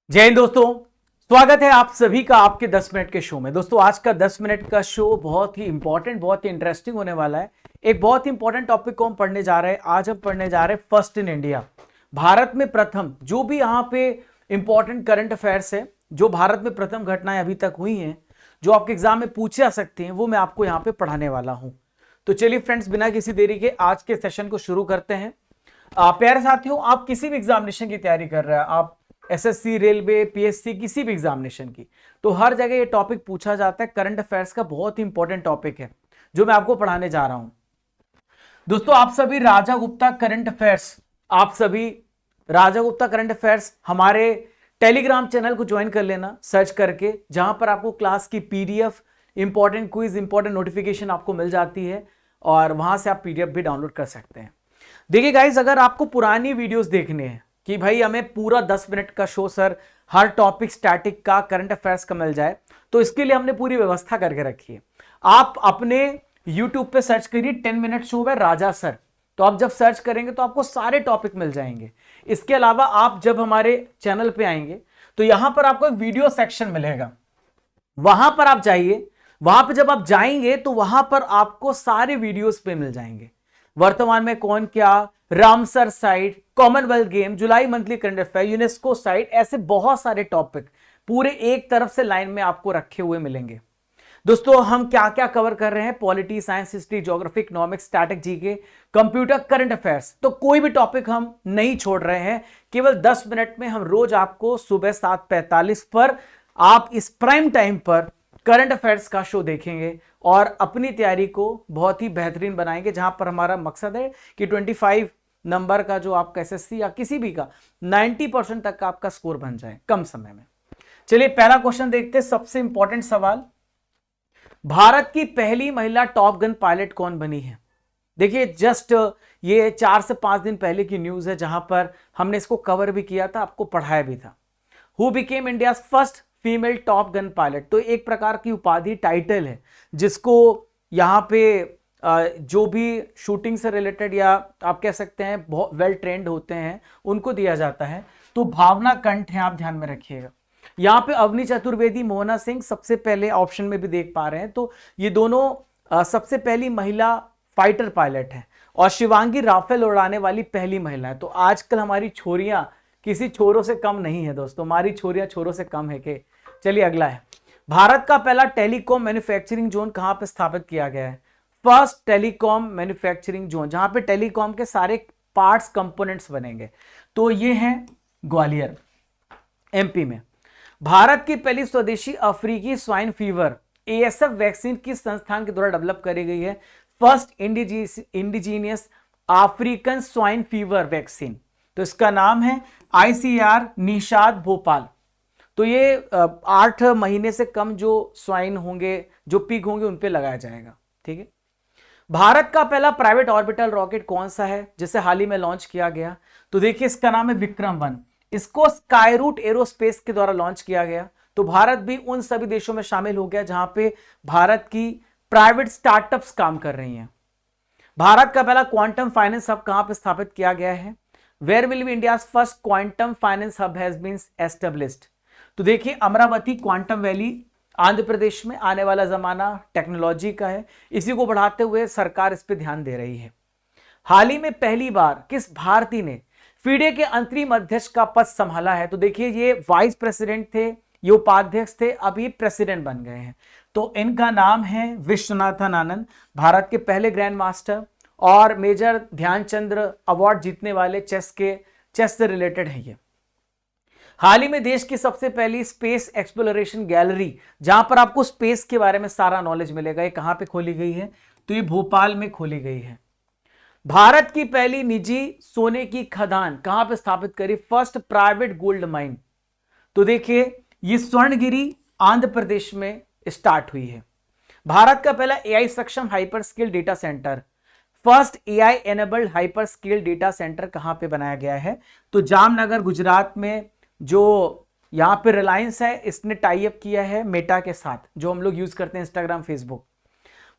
जय हिंद दोस्तों। स्वागत है आप सभी का आपके 10 मिनट के शो में। दोस्तों आज का 10 मिनट का शो बहुत ही इंपॉर्टेंट, बहुत ही इंटरेस्टिंग होने वाला है। एक बहुत ही इंपॉर्टेंट टॉपिक को हम पढ़ने जा रहे हैं। आज हम पढ़ने जा रहे हैं फर्स्ट इन इंडिया, भारत में प्रथम। जो भी यहाँ पे इंपॉर्टेंट करंट अफेयर्स है, जो भारत में प्रथम घटनाएं अभी तक हुई हैं, जो आपके एग्जाम में पूछे जा सकती हैं, वो मैं आपको यहाँ पे पढ़ाने वाला हूँ। तो चलिए फ्रेंड्स, बिना किसी देरी के आज के सेशन को शुरू करते हैं। प्यारे साथियों, आप किसी भी एग्जामिनेशन की तैयारी कर रहे हैं, आप एसएससी, रेलवे, पीएससी, किसी भी एग्जामिनेशन की, तो हर जगह ये टॉपिक पूछा जाता है। करंट अफेयर्स का बहुत ही इंपॉर्टेंट टॉपिक है जो मैं आपको पढ़ाने जा रहा हूं। दोस्तों आप सभी राजा गुप्ता करंट अफेयर्स हमारे टेलीग्राम चैनल को ज्वाइन कर लेना, सर्च करके, जहां पर आपको क्लास की PDF, important quiz, important notification आपको मिल जाती है और वहां से आप पीडीएफ भी डाउनलोड कर सकते हैं। देखिए गाइस, अगर आपको पुरानी वीडियोस देखने हैं कि भाई हमें पूरा 10 मिनट का शो सर हर टॉपिक स्टैटिक का, करंट अफेयर्स का मिल जाए, तो इसके लिए हमने पूरी व्यवस्था करके रखी है। आप अपने YouTube पे सर्च करिए 10 मिनट शो है राजा सर, तो आप जब सर्च करेंगे तो आपको सारे टॉपिक मिल जाएंगे। इसके अलावा आप जब हमारे चैनल पे आएंगे तो यहां पर आपको एक वीडियो सेक्शन मिलेगा, वहां पर आप जाइए। वहां पर जब आप जाएंगे तो वहां पर आपको सारे वीडियोस पे मिल जाएंगे। वर्तमान में कौन क्या, Ramsar site, Commonwealth game, July monthly current affair, UNESCO site, ऐसे बहुत सारे टॉपिक पूरे एक तरफ से लाइन में आपको रखे हुए मिलेंगे। दोस्तों हम क्या क्या कवर कर रहे हैं? Polity, science, history, geography, economics, static, GK, computer, current affairs. तो कोई भी टॉपिक हम नहीं छोड़ रहे हैं। केवल 10 मिनट में हम रोज आपको सुबह 7:45 पर, आप इस प्राइम टाइम पर करंट अफेयर्स का शो देखेंगे और अपनी तैयारी को बहुत ही बेहतरीन बनाएंगे, जहां पर हमारा मकसद है कि 25 नंबर का जो आपका एसएससी या किसी भी का 90% तक का आपका स्कोर बन जाए कम समय में। चलिए पहला क्वेश्चन देखते हैं, सबसे इंपॉर्टेंट सवाल। भारत की पहली महिला टॉप गन पायलट कौन बनी है? देखिए जस्ट ये 4 से 5 दिन पहले की न्यूज है, जहां पर हमने इसको कवर भी किया था, आपको पढ़ाया भी था। Who became India first female top gun pilot? तो एक प्रकार की उपाधि, टाइटल है, जिसको यहां पे जो भी शूटिंग से रिलेटेड या आप कह सकते हैं बहुत वेल ट्रेंड होते हैं, उनको दिया जाता है। तो भावना कंठ है, आप ध्यान में रखिएगा। यहां पे अवनी चतुर्वेदी, मोहना सिंह सबसे पहले ऑप्शन में भी देख पा रहे हैं, तो ये दोनों सबसे पहली महिला फाइटर पायलट है। और शिवांगी राफेल उड़ाने वाली पहली महिला है। तो आजकल हमारी छोरियां किसी छोरों से कम नहीं है दोस्तों, हमारी छोरियां छोरों से कम है के। चलिए अगला है, भारत का पहला टेलीकॉम मैन्युफैक्चरिंग जोन कहां पर स्थापित किया गया है? फर्स्ट टेलीकॉम मैन्युफैक्चरिंग जोन, जहां पे टेलीकॉम के सारे पार्ट्स, कंपोनेंट्स बनेंगे, तो ये है ग्वालियर, एमपी में। भारत की पहली स्वदेशी अफ्रीकी स्वाइन फीवर एएसएफ वैक्सीन किस संस्थान के द्वारा डेवलप करी गई है? First indigenous African swine fever vaccine, तो इसका नाम है आईसीआर निषाद भोपाल। तो ये 8 महीने से कम जो स्वाइन होंगे, जो पिग होंगे, उन पे लगाया जाएगा। ठीक है। भारत का पहला प्राइवेट ऑर्बिटल रॉकेट कौन सा है जिसे हाल ही में लॉन्च किया गया? तो देखिए इसका नाम है विक्रम 1। इसको स्काईरूट एरोस्पेस के द्वारा लॉन्च किया गया। तो भारत भी उन सभी देशों में शामिल हो गया जहां पे भारत की प्राइवेट स्टार्टअप्स काम कर रही हैं। भारत का पहला क्वांटम फाइनेंस हब कहां पर स्थापित किया गया है? Where will be India's first quantum finance hub has been established? तो देखिए अमरावती क्वांटम वैली, आंध्र प्रदेश में। आने वाला जमाना टेक्नोलॉजी का है, इसी को बढ़ाते हुए सरकार इस पे ध्यान दे रही है। हाल ही में पहली बार किस भारतीय ने फीडे के अंतरिम अध्यक्ष का पद संभाला है? तो देखिए ये वाइस प्रेसिडेंट थे, ये उपाध्यक्ष थे, अब ये प्रेसिडेंट बन गए हैं। तो इनका नाम है विश्वनाथन आनंद, भारत के पहले ग्रैंड मास्टर और मेजर ध्यानचंद्र अवार्ड जीतने वाले, चेस से रिलेटेड है ये। हाल ही में देश की सबसे पहली स्पेस एक्सप्लोरेशन गैलरी, जहां पर आपको स्पेस के बारे में सारा नॉलेज मिलेगा, ये कहां पे खोली गई है? तो ये भोपाल में खोली गई है। भारत की पहली निजी सोने की खदान कहां पे स्थापित करी? First private gold mine. तो देखिए ये स्वर्णगिरी आंध्र प्रदेश में स्टार्ट हुई है। भारत का पहला एआई सक्षम hyper scale data centre, first AI enabled hyper scale data centre कहां पे बनाया गया है? तो जामनगर, गुजरात में। जो यहां पे रिलायंस है, इसने टाई अप किया है मेटा के साथ, जो हम लोग यूज करते हैं इंस्टाग्राम, फेसबुक।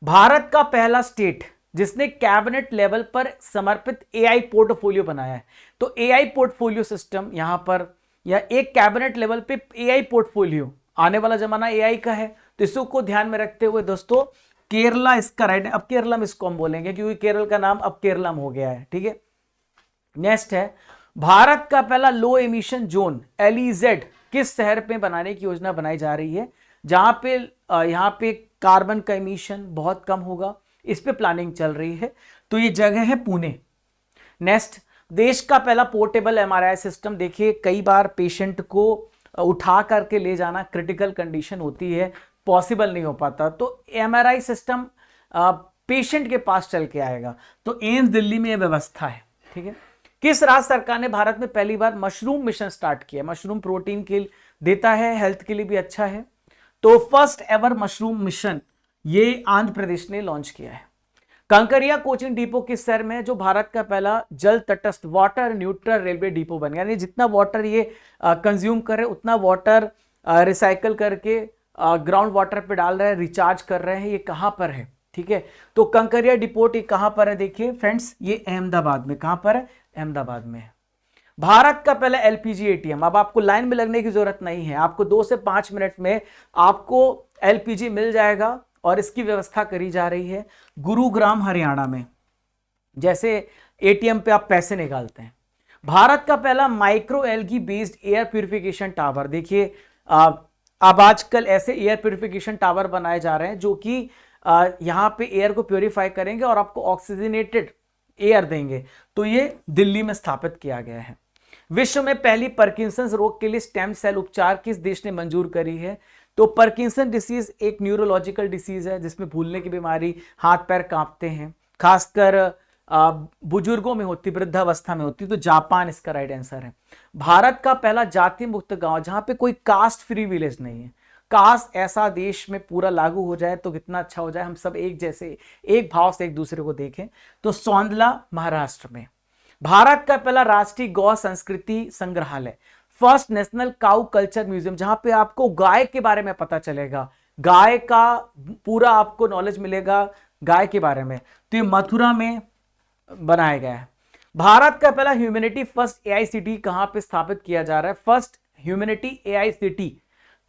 भारत का पहला स्टेट जिसने कैबिनेट लेवल पर समर्पित एआई पोर्टफोलियो बनाया है। तो एआई पोर्टफोलियो सिस्टम यहां पर या एक कैबिनेट लेवल पे एआई पोर्टफोलियो, आने वाला जमाना एआई का है, तो इसको ध्यान में रखते हुए दोस्तों केरला इसका राइट है। अब केरलम इसको हम बोलेंगे क्योंकि केरल का नाम अब केरलम हो गया है, ठीक है। नेक्स्ट है भारत का पहला लो एमिशन जोन एलईजेड किस शहर पे बनाने की योजना बनाई जा रही है, जहां पे यहां पे कार्बन का एमिशन बहुत कम होगा, इस पे प्लानिंग चल रही है, तो ये जगह है पुणे। नेक्स्ट, देश का पहला पोर्टेबल एमआरआई सिस्टम। देखिए कई बार पेशेंट को उठा करके ले जाना क्रिटिकल कंडीशन होती है, पॉसिबल नहीं हो पाता, तो एमआरआई सिस्टम पेशेंट के पास चल के आएगा, तो एम्स दिल्ली में यह व्यवस्था है, ठीक है। किस राज्य सरकार ने भारत में पहली बार मशरूम मिशन स्टार्ट किया? मशरूम प्रोटीन के देता है, हेल्थ के लिए भी अच्छा है, तो फर्स्ट एवर मशरूम मिशन ये आंध्र प्रदेश ने लॉन्च किया है। कंकरिया कोचिंग डिपो किस शहर में है, जो भारत का पहला जल तटस्थ वाटर न्यूट्रल रेलवे डिपो बन गया, यानी जितना वाटर ये कंज्यूम कर रहे हैं उतना वाटर रिसाइकल करके ग्राउंड वाटर पे डाल रहे हैं, रिचार्ज कर रहे हैं। ये कहां पर है, ठीक है, तो कंकरिया डिपोट ये कहां पर है? देखिए फ्रेंड्स, ये अहमदाबाद में। कहां पर है? अहमदाबाद में है। भारत का पहला एलपीजी एटीएम, अब आपको लाइन में लगने की जरूरत नहीं है, आपको 2 से 5 मिनट में आपको एलपीजी मिल जाएगा और इसकी व्यवस्था करी जा रही है गुरुग्राम हरियाणा में, जैसे एटीएम पे आप पैसे निकालते हैं। भारत का पहला micro algae based air purification tower, देखिए अब आजकल ऐसे एयर प्यूरिफिकेशन टावर बनाए जा रहे हैं जो कि यहां पे एयर को प्यूरिफाई करेंगे और आपको ऑक्सीजनेटेड एयर देंगे, तो ये दिल्ली में स्थापित किया गया है। विश्व में पहली पार्किंसंस रोग के लिए स्टेम सेल उपचार किस देश ने मंजूर करी है? तो पार्किंसन डिसीज एक न्यूरोलॉजिकल डिसीज है जिसमें भूलने की बीमारी, हाथ पैर कांपते हैं, खासकर बुजुर्गों में होती, वृद्धावस्था में होती, तो जापान इसका राइट आंसर है। भारत का पहला जाति मुक्त गांव, जहां पे कोई कास्ट फ्री विलेज नहीं है, कास्ट ऐसा देश में पूरा लागू हो जाए तो कितना अच्छा हो जाए, हम सब एक जैसे एक भाव से एक दूसरे को देखें, तो सौंदला महाराष्ट्र में। भारत का पहला राष्ट्रीय गौ संस्कृति संग्रहालय, first national cow culture museum, जहां पे आपको गाय के बारे में पता चलेगा, गाय का पूरा आपको नॉलेज मिलेगा गाय के बारे में, तो ये मथुरा में बनाया गया है। भारत का पहला ह्यूमैनिटी फर्स्ट एआई सिटी कहां पे स्थापित किया जा रहा है? फर्स्ट ह्यूमैनिटी एआई सिटी,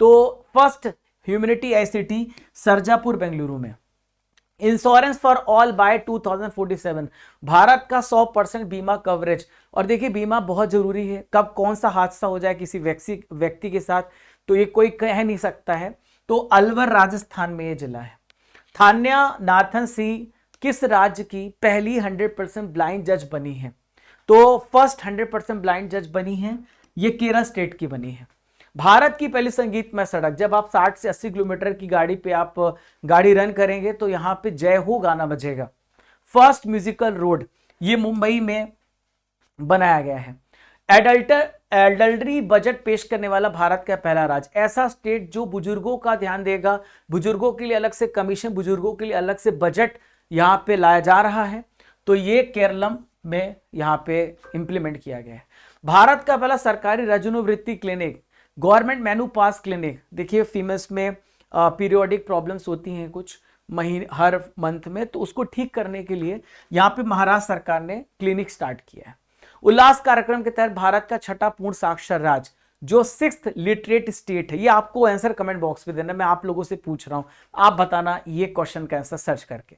तो first humanity AI city Sarjapur Bengaluru में। Insurance for all by 2047, Bharat का 100% बीमा कवरेज, और देखिए बीमा बहुत जरूरी है, कब कौन सा हादसा हो जाए किसी व्यक्ति के साथ तो ये कोई कह नहीं सकता है, तो अलवर राजस्थान में ये जिला है। थान्या नाथन सिंह किस राज्य की पहली 100% ब्लाइंड जज बनी है? तो फर्स्ट 100% ब्लाइंड जज बनी है, ये केरल स्टेट की बनी है। भारत की पहली संगीतमय सड़क, जब आप 60 से 80 किलोमीटर की गाड़ी पे आप गाड़ी रन करेंगे तो यहां पे जय हो गाना बजेगा। फर्स्ट म्यूजिकल रोड, ये मुंबई में बनाया गया है। एडल्टरी बजट पेश करने वाला भारत का पहला राज्य, ऐसा स्टेट जो बुजुर्गों का ध्यान देगा, बुजुर्गों के लिए अलग से कमीशन, बुजुर्गों के लिए अलग से बजट यहां पे लाया जा रहा है, तो ये केरलम में यहां पे इंप्लीमेंट किया गया है। भारत का पहला सरकारी रजनोवृत्ति क्लिनिक, गवर्नमेंट मेनू पास क्लिनिक, देखिए फीमेल्स में पीरियोडिक प्रॉब्लम्स होती हैं कुछ महीने हर मंथ में, तो उसको ठीक करने के लिए यहाँ पे महाराष्ट्र सरकार ने क्लिनिक स्टार्ट किया है। उल्लास कार्यक्रम के तहत भारत का छठा पूर्ण साक्षर राज्य, जो 6th लिटरेट स्टेट है, ये आपको आंसर कमेंट बॉक्स पे देना, मैं आप लोगों से पूछ रहा हूं, आप बताना ये क्वेश्चन का आंसर सर्च करके।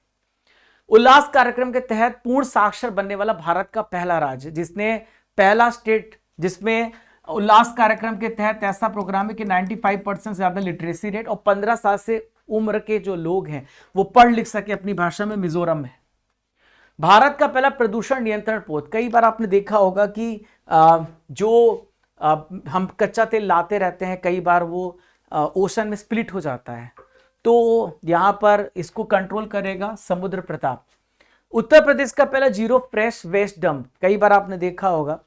उल्लास कार्यक्रम के तहत पूर्ण साक्षर बनने वाला भारत का पहला राज्य, जिसने पहला स्टेट जिसमें उल्लास कार्यक्रम के तहत ऐसा प्रोग्राम है कि 95% से ज्यादा लिटरेसी रेट और 15 साल से उम्र के जो लोग हैं वो पढ़ लिख सके अपनी भाषा में, मिजोरम में। भारत का पहला प्रदूषण नियंत्रण पोत, कई बार आपने देखा होगा कि हम कच्चा तेल लाते रहते हैं, कई बार वो ओशन में स्प्लिट हो जाता है, तो यहां पर इसको कंट्रोल करेगा समुद्र प्रताप। उत्तर प्रदेश का पहला जीरो फ्रेश वेस्ट डंप, कई बार आपने देखा होगा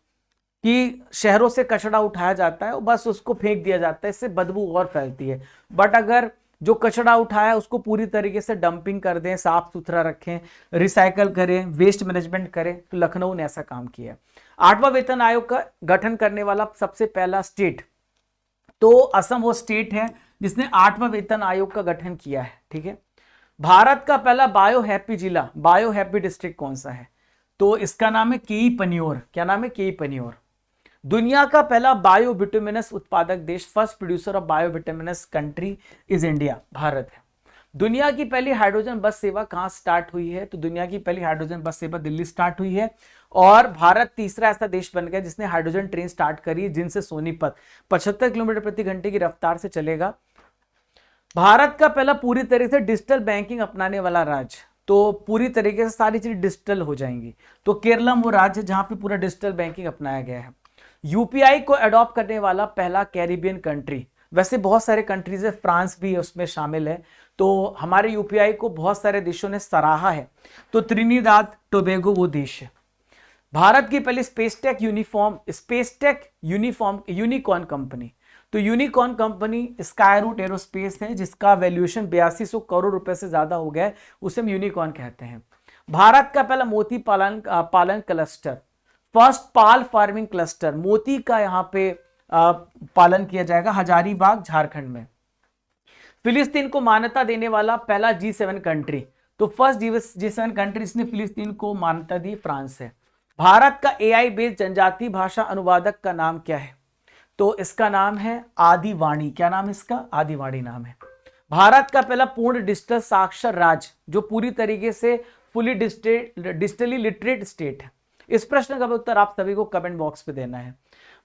कि शहरों से कचरा उठाया जाता है और बस उसको फेंक दिया जाता है, इससे बदबू और फैलती है, बट अगर जो कचरा उठाया है उसको पूरी तरीके से डंपिंग कर दें, साफ सुथरा रखें, रिसाइकल करें, वेस्ट मैनेजमेंट करें, तो लखनऊ ने ऐसा काम किया है। 8वां वेतन आयोग का गठन करने वाला सबसे पहला स्टेट, तो असम वो स्टेट है जिसने 8वां वेतन आयोग का गठन किया है, ठीक है। भारत का पहला बायो हैप्पी जिला, बायो हैप्पी डिस्ट्रिक्ट कौन सा है? तो इसका नाम है केई पनियोर। क्या नाम है? केई पनियोर। दुनिया का पहला बायोबिटुमिनस उत्पादक देश, first producer of biobituminous country is India, Bharat है। दुनिया की पहली हाइड्रोजन बस सेवा कहां स्टार्ट हुई है? तो दुनिया की पहली हाइड्रोजन बस सेवा दिल्ली स्टार्ट हुई है। और भारत तीसरा ऐसा देश बन गया जिसने हाइड्रोजन ट्रेन स्टार्ट करी, जिनसे सोनीपत 75 किलोमीटर प्रति घंटे की रफ्तार से चलेगा। भारत का पहला पूरी तरीके से डिजिटल बैंकिंग अपनाने वाला राज्य, तो पूरी तरीके से सारी चीज डिजिटल हो जाएंगी, तो केरलम वो राज्य जहां पे पूरा डिजिटल बैंकिंग अपनाया गया है। यूपीआई को अडॉप्ट करने वाला पहला कैरिबियन कंट्री, वैसे बहुत सारे कंट्रीज है, फ्रांस भी उसमें शामिल है, तो हमारे यूपीआई को बहुत सारे देशों ने सराहा है, तो त्रिनिदाद टोबैगो वो देश है। भारत की पहली स्पेसटेक यूनिकॉर्न कंपनी, तो यूनिकॉर्न कंपनी स्काईरूट एरोस्पेस है, जिसका वैल्यूएशन 8200 करोड़ रुपए से ज्यादा हो गया है, उसे हम यूनिकॉर्न कहते हैं। भारत का पहला मोती पालन क्लस्टर, फर्स्ट पाल फार्मिंग क्लस्टर, मोती का यहाँ पे पालन किया जाएगा हजारीबाग झारखंड में। फिलिस्तीन को मान्यता देने वाला पहला G7 कंट्री, तो फर्स्ट G7 कंट्री जिसने फिलिस्तीन को मान्यता दी फ्रांस है। भारत का AI बेस्ड जनजातीय भाषा अनुवादक का नाम क्या है? तो इसका नाम है आदिवाणी। क्या नाम है इसका? आदिवाणी नाम है। भारत का पहला पूर्ण डिजिटल साक्षर राज्य, जो पूरी तरीके से फुली डिजिटली लिटरेट स्टेट है। इस प्रश्न का उत्तर आप सभी को कमेंट बॉक्स पे देना है।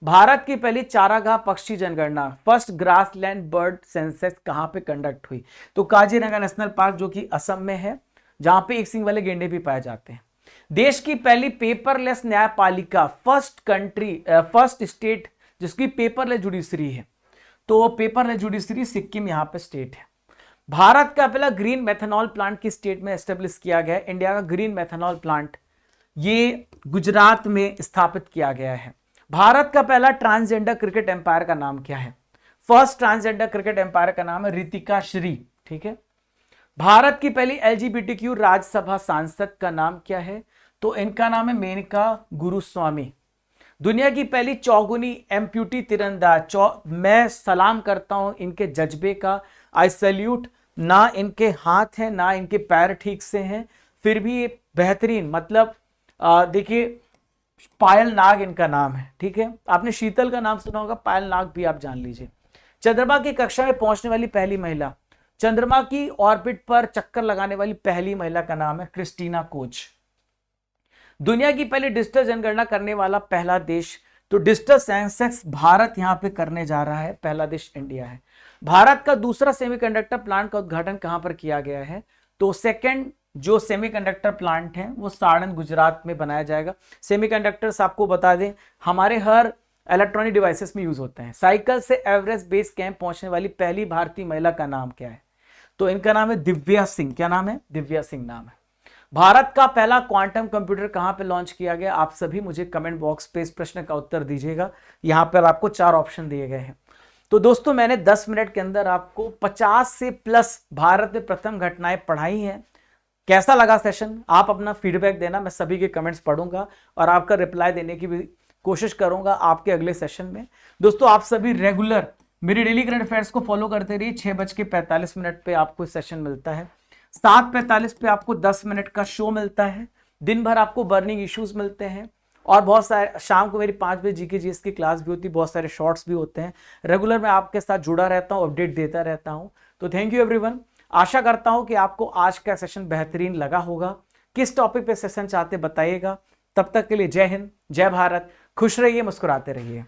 भारत की पहली चारागाह पक्षी जनगणना, फर्स्ट ग्रासलैंड बर्ड सेंसस कहां पे कंडक्ट हुई? तो काजीरंगा नेशनल पार्क, जो कि असम में है, जहां पे एक सिंग वाले गेंडे भी पाए जाते हैं। देश की पहली पेपरलेस न्यायपालिका, फर्स्ट स्टेट जिसकी पेपरलेस जुडिशरी है, तो पेपरलेस जुडिशरी सिक्किम यहां पे स्टेट है। भारत का पहला ग्रीन मेथनॉल प्लांट किस स्टेट में एस्टेब्लिश किया गया है? इंडिया का ग्रीन मेथनॉल प्लांट ये गुजरात में स्थापित किया गया है। भारत का पहला ट्रांसजेंडर क्रिकेट एम्पायर का नाम क्या है? फर्स्ट ट्रांसजेंडर क्रिकेट एम्पायर का नाम है रितिका श्री। ठीक है। भारत की पहली LGBTQ राज्यसभा सांसद का नाम क्या है? तो इनका नाम है मेनका गुरुस्वामी। दुनिया की पहली चौगुनी एम्प्यूटी तीरंदाज, मैं सलाम करता हूं इनके जज्बे का, आई सैल्यूट। ना इनके हाथ हैं ना इनके पैर ठीक से हैं, फिर भी ये बेहतरीन, मतलब देखिए पायल नाग इनका नाम है। ठीक है, आपने शीतल का नाम सुना होगा, पायल नाग भी आप जान लीजिए। चंद्रमा की कक्षा में पहुंचने वाली पहली महिला, चंद्रमा की ऑर्बिट पर चक्कर लगाने वाली पहली महिला का नाम है क्रिस्टीना कोच। दुनिया की पहली डिजिटल जनगणना करने वाला पहला देश, तो डिजिटल सेंसस भारत यहां पे करने जा रहा है, पहला देश इंडिया है। भारत का दूसरा सेमीकंडक्टर प्लांट का उद्घाटन कहां पर किया गया है? तो सेकंड जो सेमीकंडक्टर प्लांट है वो साड़न गुजरात में बनाया जाएगा। सेमीकंडक्टर्स आपको बता दें हमारे हर इलेक्ट्रॉनिक डिवाइसेस में यूज होते हैं। साइकिल से एवरेस्ट बेस कैंप पहुंचने वाली पहली भारतीय महिला का नाम क्या है? तो इनका नाम है दिव्या सिंह। क्या नाम है? दिव्या सिंह नाम है। भारत का पहला क्वांटम कंप्यूटर कहां पे लॉन्च किया गया? आप सभी मुझे कमेंट बॉक्स पे इस प्रश्न का उत्तर दीजिएगा। यहां पर आपको 4 ऑप्शन दिए गए हैं। तो दोस्तों मैंने 10 मिनट के अंदर आपको 50 से प्लस भारत में प्रथम घटनाएं पढ़ाई हैं। कैसा लगा सेशन? आप अपना फीडबैक देना, मैं सभी के कमेंट्स पढ़ूंगा और आपका रिप्लाई देने की भी कोशिश करूंगा आपके अगले सेशन में। दोस्तों आप सभी रेगुलर मेरी डेली करंट अफेयर्स को फॉलो करते रहिए। 6:45 पे आपको सेशन मिलता है, 7:45 पे आपको 10 मिनट का शो मिलता है, दिन भर आपको बर्निंग इश्यूज मिलते हैं और बहुत सारे, शाम को मेरी 5 बजे जीके जीएस की क्लास भी होती है, बहुत सारे शॉर्ट्स भी होते हैं। रेगुलर मैं आपके साथ जुड़ा रहता हूँ, अपडेट देता रहता हूँ। तो थैंक यू एवरीवन। आशा करता हूं कि आपको आज का सेशन बेहतरीन लगा होगा। किस टॉपिक पे सेशन चाहते बताइएगा। तब तक के लिए जय हिंद, जय भारत, खुश रहिए, मुस्कुराते रहिए।